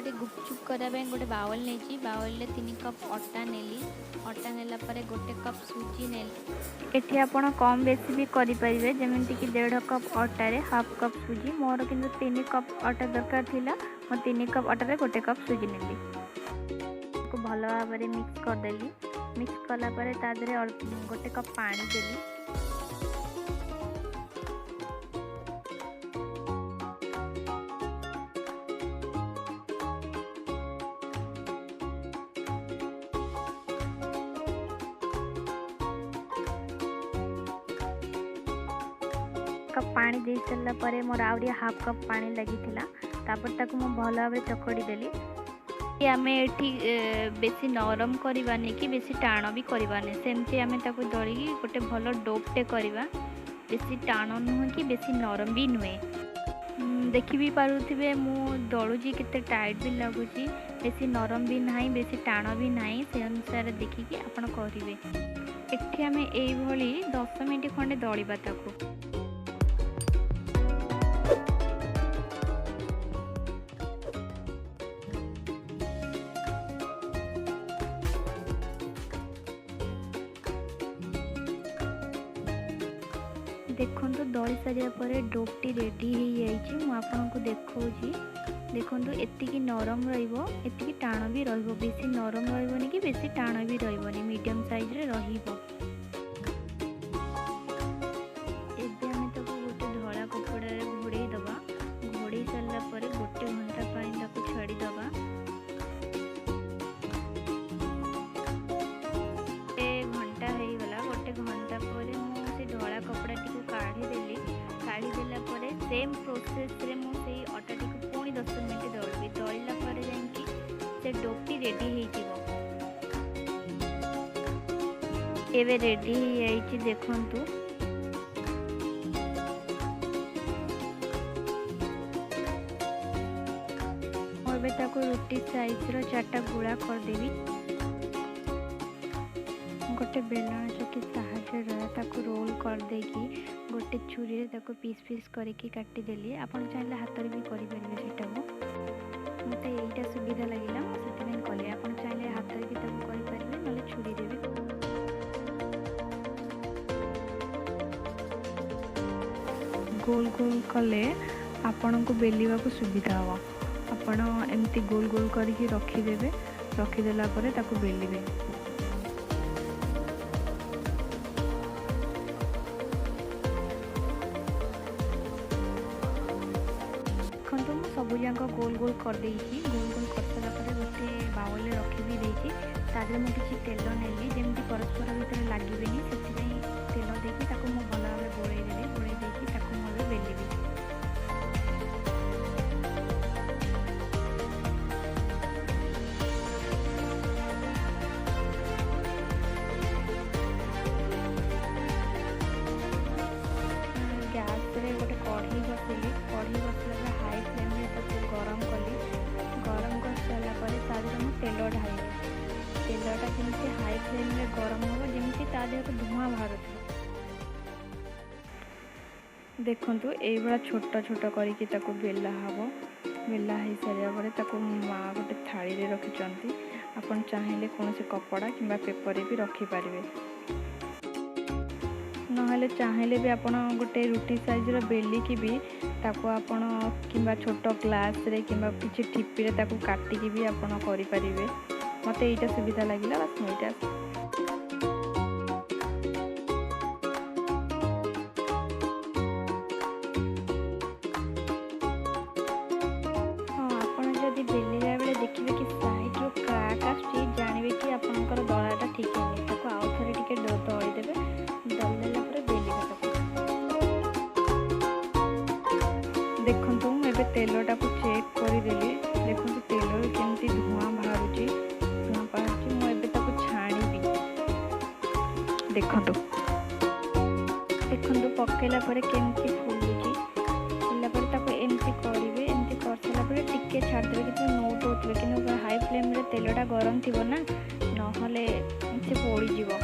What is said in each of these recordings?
ये गुपचुप करने गोटे बाउल नहीं बाउल 3 कप अटा नेली अटा नेला परे गोटे कप सुजी नेली। एठी आपण कम बेसी भी करि परिबे जेमिति कि 1.5 कप अटा रे हाफ कप सुजी मोर किंतु 3 कप अटा दरकार थिला म 3 कप अटा रे गोटे कप सुजी नेली को भल भाव में मिक्स कर देली। मिक्स कला परे ता देरे गोटे कप पानी देली। कप पानी दे सारा पर मोर आउरी हाफ कप पानी लगी तापर ताकू मु भल भाव चकड़ी देली। आम एठी बेसी नरम करवानी कि बेसी टाण भी करवानी सेमती आम ताकू दलिकी गोटे भल डोपटे करवा बेसी टाण नुह कि बेसी नरम भी नुहे। देखि भी पारुथिबे मु दलुची केते टाइट भी लगुच बेसी नरम भी ना बेसी टाण भी ना से अनुसार देखिकी आपण करिवे। एठी आम एई 10 मिनिट खंडे दलिबा ताकू। देखो दली सारा पर डोपटी रेडी हो आपको देखी देखो एतिकी नरम रही टाण भी बेसी नरम रही कि बेसी टाण भी रही मीडियम साइज रे रहिबो। एबे हमें तो गोटे धला कपड़ा घोड़े दबा घोड़े सारा पर गोटे घंटा पाई छाड़ी दबा। घंटा हो गला गोटे घंटा पर मुझे धला कपड़ा टी काढ़ी देली। काढ़ी देला परे सेम प्रोसेस रे मु सेई अटा टी पुणी 10 मिनिट दलबी दलिला परे जांकी से डोपटी रेडी हो जिवो। एबे रेडी हो जाईची देखंतु। एबे ताको रोटी साइज रो 4टा गुळा कर देबी। गोटे बेलण चकी साहाଯ୍य ताको रोल कर देकी गोटे छुरी रे ताको पीस पीस करके काटी देली। आपण चाहले हाथ रे भी करि परिबे सेटा को मते एटा सुविधा लागिला सेति में कले। आपण चाहले हाथ रे भी ताको करि परिबे नले छुरी रे भी। गोल गोल कले आपण को बेलिवा को सुविधा हो। आपण एमती गोल गोल करके रखी देबे रखी देला परे ताको बेलिबे। देखो मुझे सबूक गोल गोल कर देगी गोल गोल कर सारा गोटे बाउल रखी भी देती तादे मुझे तेल नेली जमी परस्पर भितर लगे से तेल देकी मुझे भल भाव गोड़े देवी गोड़े देकी मुझे बेलिबी। गैस रे गोटे कढ़ी बसैली कढ़ी बसला हाई फ्लेम रे ताको गरम कली गरम कर सारा पर तादे मु तेल ढाली तेलटा जमी हाई फ्लेम रे गरम हो जमी तादे धुआं बाहर। देखंतु एई बड़ा छोटा छोटा करके ताको बेला हबो बेला हो सारा पर ताको माँ गोटे थाली रे रखिचंती। आपण चाहिले कौन से कपड़ा किंबा पेपर रे भी रखी पारिबे नहले चाहेले भी आपण गोटे रुटी साइज रो बेली की भी ताको आपण किंबा छोट ग्लास रे किंबा किछि टिपी रे ताको काटी की भी आपण करि परिबे। मते एटा सुविधा लागिला बस मोइटा। हां आपण जदी बेलिया बेले देखिबे कि साइड रो क्रैक आछि जानिबे कि आपनकर दलाटा ठीक है ताको आउ थरे टिके दळी देबे दलला पर बेलिबे ताको। देखंतु एबे तेलटा को चेक करि देली देखंतु तेल केमती धुआं बाहरुची धुआं बाहरुची मु एबे ताको छाणीबी। देखंतु देखंतु पकेला पर केमती फुलुची फुलला पर ताको एमती करिवे एमती कर साला पर टिके छाड़ देबे कि नोट होतबे कि हाई फ्लेम रे तेलटा गरम थिबो ना नहले से पोड़ी जीवो।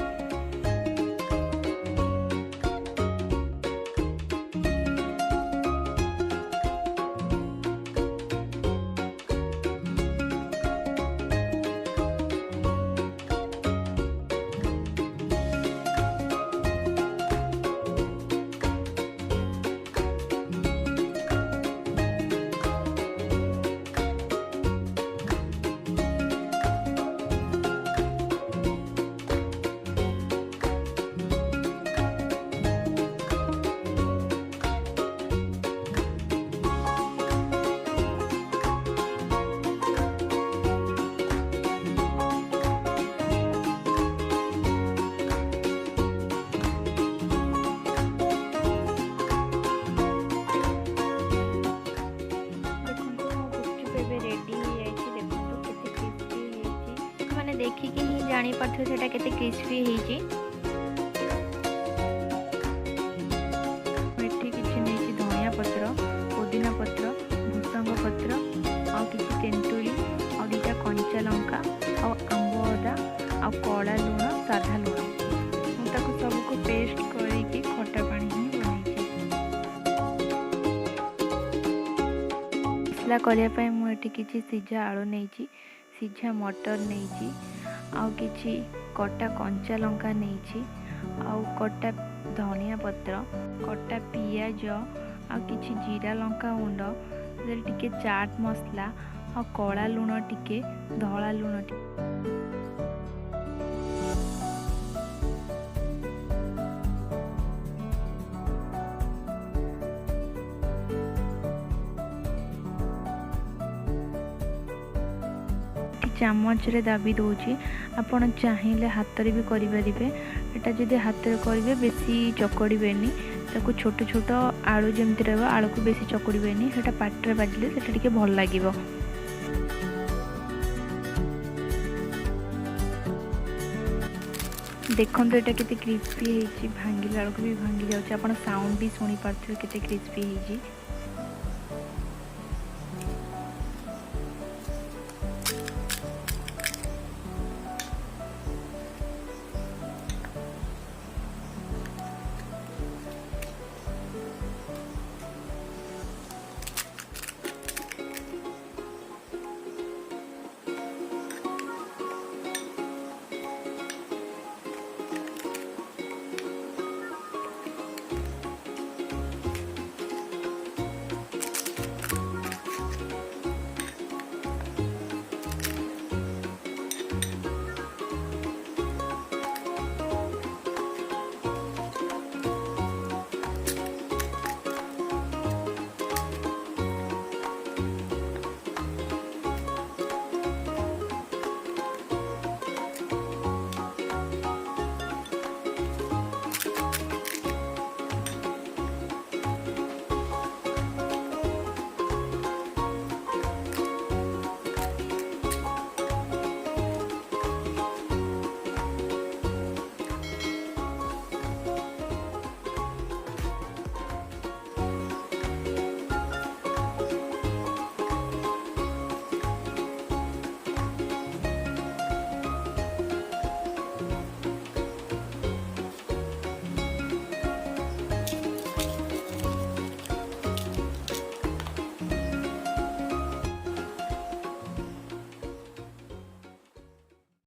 देखिकी ही जानी पारथि सेटा केते क्रिस्पी हेजी। एठी किछि नेछि धनिया पत्र, पुदीना पत्र, भुसंग पत्र आ किछि तेंतुली आ दुटा कंचा लंका आ आंब अदा आ कला लुण साधा लुण मु ताको सबको पेस्ट करके खटा पानी ही बनैछि। मसला करिया पय मु एठी किछि सिझा आलू नेछि, सिझा मटर नेछि आ किछि कटा कंचा लंका नेछि आ कटा धनिया पत्र, कटा पियाज आ किछि जीरा लंका गुंड टिके चाट मसला आ कला लुण टिके धला लुण टिके चामच रे दाबी दौची। आपण चाहिए हाथ रे भी करि परिबे। एटा जदि हाथ रे करिवे बेसी चकड़ीबेनी, ताको छोट छोट आलू जेमति रहबो आलू को बेसी चकड़ीबेनी, सेटा पाटरे बाजिले सेटा टिके भल लागिवो। देखंतु एटा केते क्रिस्पी हेची, भांगिला आलू को भी भांगी जाउची। आपण साउंड भी सुनी पारथि केते क्रिस्पी हेची।